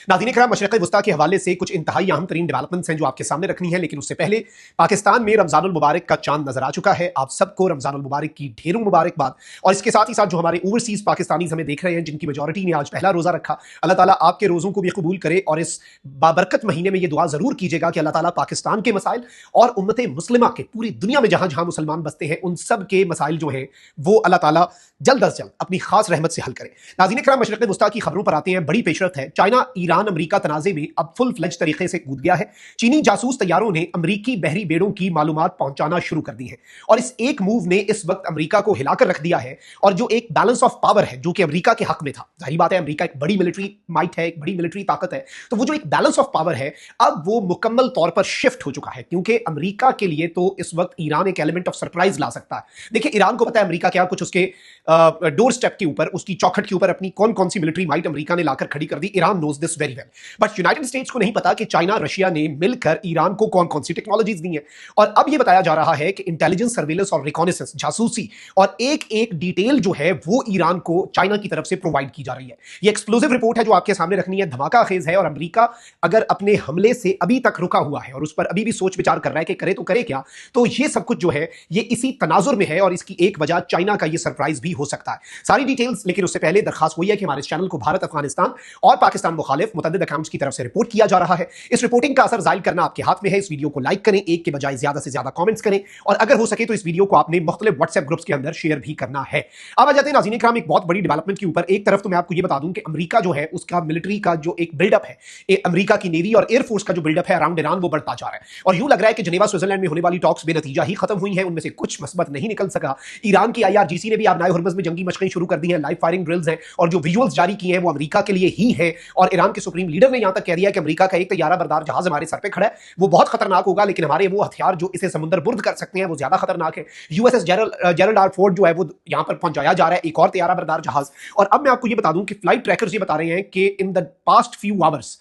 नाज़रीन इकराम, मशरिक़ वुस्ता के हवाले से कुछ इंतहाई अहम तरीन डेवलपमेंट्स हैं जो आपके सामने रखनी है, लेकिन उससे पहले पाकिस्तान में रमज़ानुल मुबारक का चांद नजर आ चुका है। आप सबको रमज़ानुल मुबारक की ढेरों मुबारकबाद। और इसके साथ ही साथ जो हमारे ओवरसीज पाकिस्तानी हमें देख रहे हैं, जिनकी मेजॉरिटी ने आज पहला रोजा रखा, अल्लाह ताला आपके रोज़ों को भी कबूल करे। और इस बाबरकत महीने में ये दुआ जरूर कीजिएगा कि अल्लाह ताला पाकिस्तान के मसाइल और उम्मत मुस्लिमा के पूरी दुनिया में जहां जहां मुसलमान बसते हैं उन सब के मसाइल जो हैं वो अल्लाह ताला जल्द अज जल्द अपनी खास रहमत से हल करे। नाज़रीन इकराम, मशरिक़ वुस्ता की खबरों पर आते हैं। बड़ी पेशरफ्त है। चाइना ईरान अमरीका तनाज़े में अब फुल फ्लेज तरीके से कूद गया है। चीनी जासूस तैयारों ने अमरीकी बहरी बेड़ों की मालूमात पहुंचाना शुरू कर दी है और इस एक मूव ने इस वक्त अमरीका को हिलाकर रख दिया है। और जो एक बैलेंस ऑफ पावर है जो कि अमरीका के हक में था, जाहिर बात है अमरीका एक बड़ी मिलिट्री माइट है, एक बड़ी मिलिट्री ताकत है, तो वो जो एक बैलेंस ऑफ पावर है अब वो मुकम्मल तौर पर शिफ्ट हो चुका है। क्योंकि अमरीका के लिए तो इस वक्त ईरान एक एलिमेंट ऑफ सरप्राइज ला सकता है। देखिए, ईरान को पता है अमरीका क्या कुछ उसके डोर स्टेप के ऊपर, उसकी चौखट के ऊपर अपनी कौन कौन सी मिलिट्री माइट अमरीका ने लाकर खड़ी कर दी। Iran knows this very well, but United States को नहीं पता कि चाइना रशिया ने मिलकर ईरान को कौन कौन सी टेक्नोलॉजीज दी हैं। और अब यह बताया जा रहा है कि इंटेलिजेंस, सर्वेलेंस और रिकॉनेसेंस, जासूसी और एक एक डिटेल जो है वो ईरान को चाइना की तरफ से प्रोवाइड की जा रही है। यह एक्सप्लोसिव रिपोर्ट है जो आपके सामने रखनी है, धमाका खेज है। और अमरीका अगर अपने हमले से अभी तक रुका हुआ है और उस पर अभी भी सोच विचार कर रहा है कि करे तो करे क्या, तो यह सब कुछ जो है ये इसी तनाजुर में है और इसकी एक वजह चाइना का यह सरप्राइज भी हो सकता है। सारी डिटेल्स, लेकिन उससे पहले दरखास्त वही है कि हमारे चैनल को भारत, अफगानिस्तान और पाकिस्तान मुखालिफ मुतअद्दिद अकाउंट्स की तरफ से रिपोर्ट किया जा रहा है। इस रिपोर्टिंग का असर जाहिर करना आपके हाथ में है। इस वीडियो को लाइक करें, एक के बजाय ज्यादा से ज्यादा कमेंट्स करें और अगर हो सके तो इस वीडियो को आपने मुख्तलिफ व्हाट्सएप ग्रुप्स के अंदर शेयर भी करना है। अब आ जाते हैं नाज़रीन इकराम एक बहुत बड़ी डेवलपमेंट के ऊपर। एक तरफ तो मैं आपको यह बता दूं कि अमेरिका जो है उसका मिलिट्री का जो एक बिल्डअप है, अमेरिका की नेवी और एयरफोर्स का जो बिल्डअप है अराउंड ईरान, वो बढ़ता जा रहा है। और यूं लग रहा है कि जिनेवा स्विट्जरलैंड में होने वाली टॉक्स बेनतीजा ही खत्म हुई हैं, उनमें से कुछ मसबत नहीं निकल सका। ईरान की IRGC ने भी आबनाए हुर्मुज़ में जंगी मशक़ें शुरू कर दी हैं, लाइव फायरिंग ड्रिल्स हैं और जो विजुअल्स जारी किए हैं वो अमेरिका के लिए ही है। और ईरान के सुप्रीम लीडर ने यहां तक कह दिया कि अमेरिका का एक तैयारा बरदार जहाज हमारे सर पे खड़ा है, वो बहुत खतरनाक होगा, लेकिन हमारे वो हथियार जो इसे समुद्र बुर्द कर सकते हैं वो ज्यादा खतरनाक है। USS जेरल्ड आर फोर्ड जो है वो यहां पर पहुंचाया जा रहा है, एक और तैयारा बरदार जहाज। और अब मैं आपको ये बता दूं कि फ्लाइट ट्रैकर्स ये बता रहे हैं कि in the past few hours,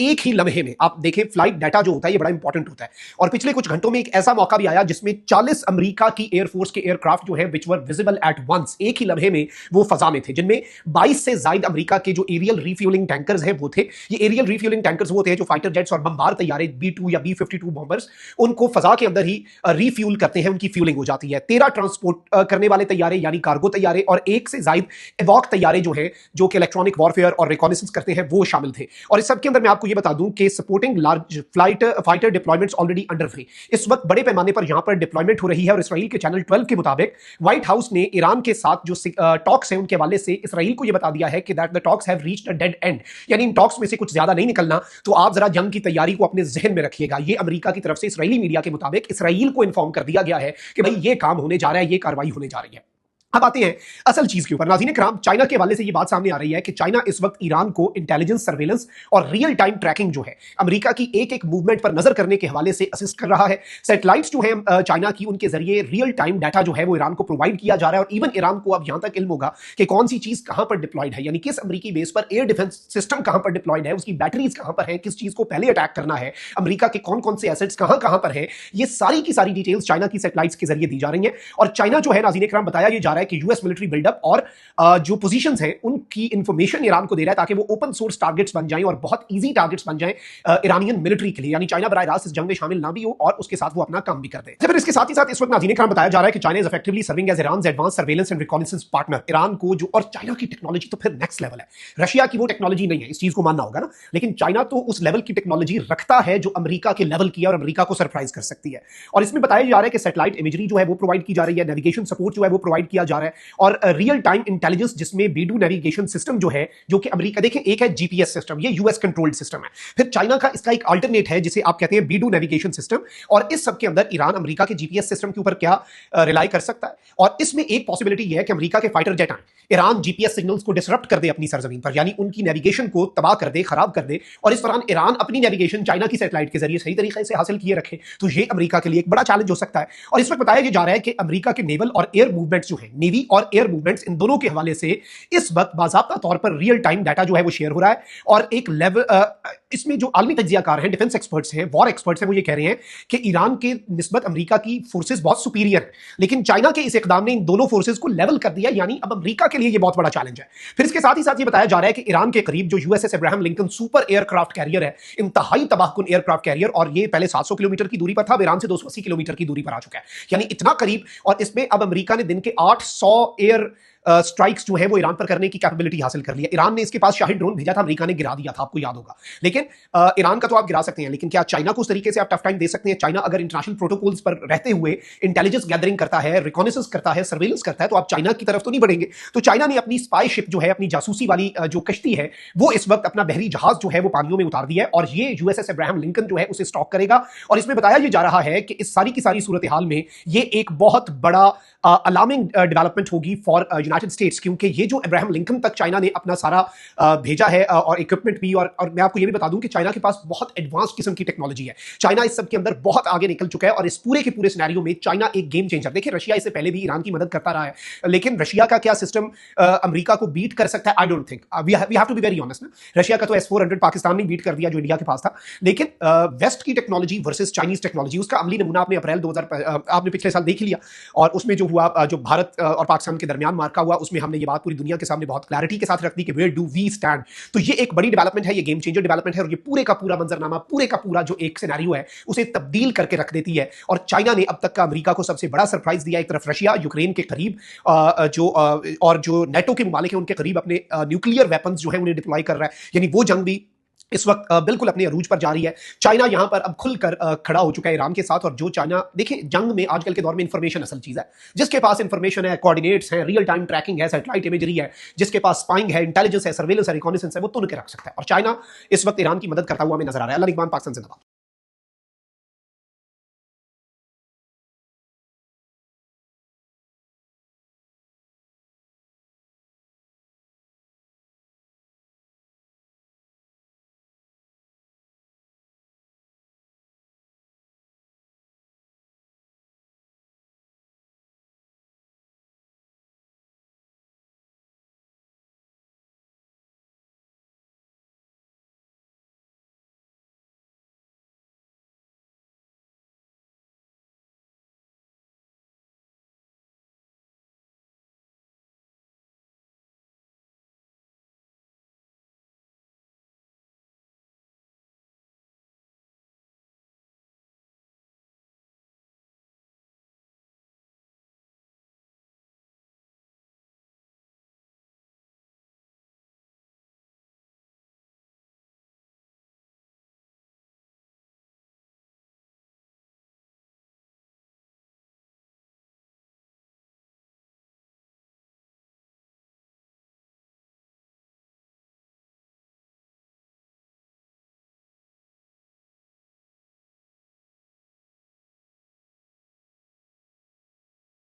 एक ही लम्हे में आप देखें, फ्लाइट डाटा जो होता है ये बड़ा इंपॉर्टेंट होता है। और पिछले कुछ घंटों में एक ऐसा मौका भी आया जिसमें 40 अमेरिका की एयरफोर्स के एयरक्राफ्ट जो है विच वर विजिबल एट वंस, एक ही लम्हे में वो फजा में थे, जिनमें 22 से ज्यादा अमेरिका के जो एरियल रिफ्यूलिंग टैंकर्स हैं वो थे। ये एरियल रिफ्यूलिंग टैंकर्स वो थे जो फाइटर जेट्स और बमबार तैयारे B-2 या B-52 बॉम्बर्स, उनको फजा के अंदर ही रिफ्यूल करते हैं, उनकी फ्यूलिंग हो जाती है। 13 ट्रांसपोर्ट करने वाले तैयारे यानी कार्गो तैयारे और एक से ज्यादा एवॉक तैयारे जो है जो कि इलेक्ट्रॉनिक वॉरफेयर और रिकॉनेसेंस करते हैं वो शामिल थे। और इस सब के अंदर मैं आपको ये बता दूं कि supporting large flight fighter deployments already under way, इस वक्त बड़े पैमाने पर यहां पर डिप्लॉयमेंट हो रही है। और इसराइल के चैनल 12 के मुताबिक व्हाइट हाउस ने ईरान के साथ जो टॉक्स हैं उनके हवाले से इसराइल को यह बता दिया है कि that the talks have reached a dead and, यानी इन टॉक्स में से कुछ ज्यादा नहीं निकलना, तो आप जरा जंग की तैयारी को अपने जहन में रखिएगा। ये अमेरिका की तरफ से इसराइली मीडिया के मुताबिक इसराइल को इन्फॉर्म कर दिया गया है कि भाई ये काम होने जा रहा है, ये कार्रवाई होने जा रही है। अब आते हैं असल चीज के ऊपर। नाज़रीन इकराम, चाइना के हवाले से ये बात सामने आ रही है कि चाइना इस वक्त ईरान को इंटेलिजेंस, सर्वेलेंस और रियल टाइम ट्रैकिंग जो है अमेरिका की एक एक मूवमेंट पर नजर करने के हवाले से असिस्ट कर रहा है। सैटेलाइट्स जो है चाइना की, उनके जरिए रियल टाइम डाटा जो है वो ईरान को प्रोवाइड किया जा रहा है। और इवन ईरान को अब यहां तक इल्म होगा कि कौन सी चीज कहां पर डिप्लॉयड है, यानी किस अमेरिकी बेस पर एयर डिफेंस सिस्टम कहां पर डिप्लॉयड है, उसकी बैटरीज कहां पर है, किस चीज को पहले अटैक करना है, अमेरिका के कौन कौन से एसेट्स कहां कहां पर है, ये सारी की सारी डिटेल्स चाइना की सैटेलाइट्स के जरिए दी जा रही है। और चाइना जो है नाज़रीन इकराम, बताया जा रहा है कि यूएस मिलिट्री बिल्डअप और जो पोजीशंस हैं उनकी इंफॉर्मेशन ईरान को दे रहा है ताकि वो ओपन सोर्स टारगेट्स बन जाएं और बहुत इजी टारगेट्स बन जाएं ईरानियन मिलिट्री के लिए, यानी चाइना बराह रास्त इस जंग में शामिल ना भी हो और उसके साथ वो अपना काम भी कर दे। फिर इसके साथ ही साथ इस वक्त नाज़रीन इकराम बताया जा रहा है कि China is effectively serving as Iran's advance surveillance and reconnaissance partner. Iran को जो, और चाइना की टेक्नोलॉजी तो फिर नेक्स्ट लेवल है, रशिया की वो टेक्नोलॉजी नहीं है, इस चीज को मानना होगा ना, लेकिन चाइना तो उस लेवल की टेक्नोलॉजी रखता है जो अमेरिका के लेवल की है और अमेरिका को सरप्राइज कर सकती है। और इसमें बताया जा रहा है कि सैटेलाइट इमेजरी जो है वो प्रोवाइड की जा रही है, नेविगेशन सपोर्ट जो है वो प्रोवाइड किया जा रहा है और रियल टाइम इंटेलिजेंस जिसमें B-2 नेविगेशन सिस्टम जो है, जो कि अमेरिका, देखें एक है GPS सिस्टम, ये US कंट्रोल्ड सिस्टम है, फिर चाइना का इसका एक अल्टरनेट है जिसे आप कहते हैं B-2 नेविगेशन सिस्टम। और इस सब के अंदर ईरान अमेरिका के GPS सिस्टम के ऊपर क्या रिलाई कर सकता है। और इसमें एक पॉसिबिलिटी यह है कि अमेरिका के फाइटर जेट आए, ईरान GPS सिग्नल्स को डिसरप्ट कर दे अपनी सरजमीन पर, यानी उनकी नेविगेशन को तबाह कर दे, खराब कर दे, और इस दौरान ईरान अपनी नेविगेशन चाइना की सैटेलाइट के जरिए सही तरीके से हासिल किए रखे, तो ये अमेरिका के लिए एक बड़ा चैलेंज हो सकता है। और इस वक्त बताया जा रहा है कि अमेरिका के नेवल और एयर मूवमेंट्स जो है, नेवी और एयर मूवमेंट्स, इन दोनों के हवाले से इस वक्त बाज़ाब्ता तौर पर रियल टाइम डाटा जो है वो शेयर हो रहा है। और एक लेवल इसमें जो आलमी तज्जियाकार हैं, डिफेंस एक्सपर्ट्स हैं, वॉर एक्सपर्ट्स हैं, वो ये कह रहे हैं कि ईरान के निस्बत अमेरिका की फोर्सेस बहुत सुपीरियर है, लेकिन चाइना के इस इकदाम ने इन दोनों फोर्सेस को लेवल कर दिया, यानी अब अमेरिका के लिए ये बहुत बड़ा चैलेंज है। फिर इसके साथ ही साथ ये बताया जा रहा है कि ईरान के करीब जो USS Abraham Lincoln super aircraft carrier है, इंतहाई तबाहकुन एयरक्राफ्ट कैरियर, और ये पहले 700 किलोमीटर की दूरी पर था, अब ईरान से 280 किलोमीटर की दूरी पर आ चुका है, यानी इतना करीब। और इसमें अब अमेरिका ने दिन के 800 एयर स्ट्राइक्स जो है वो ईरान पर करने की कैपेबिलिटी हासिल कर लिया। ईरान ने इसके पास शाहिद ड्रोन भेजा था, अमेरिका ने गिरा दिया था, आपको याद होगा। लेकिन ईरान का तो आप गिरा सकते हैं, लेकिन क्या चाइना को उस तरीके से आप टफ टाइम दे सकते हैं? चाइना अगर इंटरनेशनल प्रोटोकॉल्स पर रहते हुए इंटेलिजेंस गैदरिंग करता है, रिकॉनेसेंस करता है, सर्वेलेंस करता है, तो आप चाइना की तरफ तो नहीं बढ़ेंगे। तो चाइना ने अपनी स्पाई शिप जो है, अपनी जासूसी वाली जो कश्ती है, वो इस वक्त अपना बहरी जहाज जो है वो पानियों में उतार दिया है, और ये यूएसएस अब्राहम लिंकन जो है उसे स्टॉक करेगा। और इसमें बताया यह जा रहा है कि इस सारी की सारी सूरत हाल में ये एक बहुत बड़ा अलार्मिंग डेवलपमेंट होगी फॉर यूनाइटेड स्टेट्स, क्योंकि ये जो अब्राहम लिंकन तक चाइना ने अपना सारा भेजा है और इक्विपमेंट भी, और मैं आपको ये भी बता दूं कि चाइना के पास बहुत एडवांस किस्म की टेक्नोलॉजी है। चाइना इस सब के अंदर बहुत आगे निकल चुका है, और इस पूरे के पूरे सिनेरियो में चाइना एक गेम चेंजर। देखिए, रशिया इससे पहले भी ईरान की मदद करता रहा है, लेकिन रशिया का क्या सिस्टम अमेरिका को बीट कर सकता है? I don't think. We have to be very honest ना, रशिया का तो S-400 पाकिस्तान ने बीट कर दिया जो इंडिया के पास था, लेकिन वेस्ट की टेक्नोलॉजी वर्सेस चाइनीज टेक्नोलॉजी, उसका अमली नमूना आपने अप्रैल 2000 आपने पिछले साल देख लिया। और उसमें जो हुआ, जो भारत और पाकिस्तान के दरमियान मार्का हुआ, उसमें हमने ये बात पूरी दुनिया के सामने बहुत क्लैरिटी के साथ रख दी कि वेयर डू वी स्टैंड। तो ये एक बड़ी डेवलपमेंट है, ये गेम चेंजर डेवलपमेंट है, और ये पूरे का पूरा मंजरनामा, पूरे का पूरा जो एक सिनेरियो है उसे तब्दील करके रख देती है। और चाइना ने अब तक का अमेरिका को सबसे बड़ा सरप्राइज दिया। एक तरफ रशिया यूक्रेन के करीब और जो नेटो के मुमालिक हैं उनके करीब अपने न्यूक्लियर वेपन्स जो है उन्हें डिप्लॉय कर रहा है, यानी वो जंग भी इस वक्त बिल्कुल अपने अरूज पर जारी है। चाइना यहां पर अब खुलकर खड़ा हो चुका है ईरान के साथ। और जो चाइना, देखिए, जंग में आजकल के दौर में इंफॉर्मेशन असल चीज है। जिसके पास इंफॉर्मेशन है, कोऑर्डिनेट्स हैं, रियल टाइम ट्रैकिंग है, सैटेलाइट इमेजरी है, जिसके पास स्पाइंग है, इंटेलिजेंस है, सर्वेलेंस है, रिकॉनेसेंस है, वो तुन के रख सकता है। और चाइना इस वक्त ईरान की मदद करता हुआ हमें नजर आ रहा है। अल्लाह निगहबान, पाकिस्तान जिंदाबाद।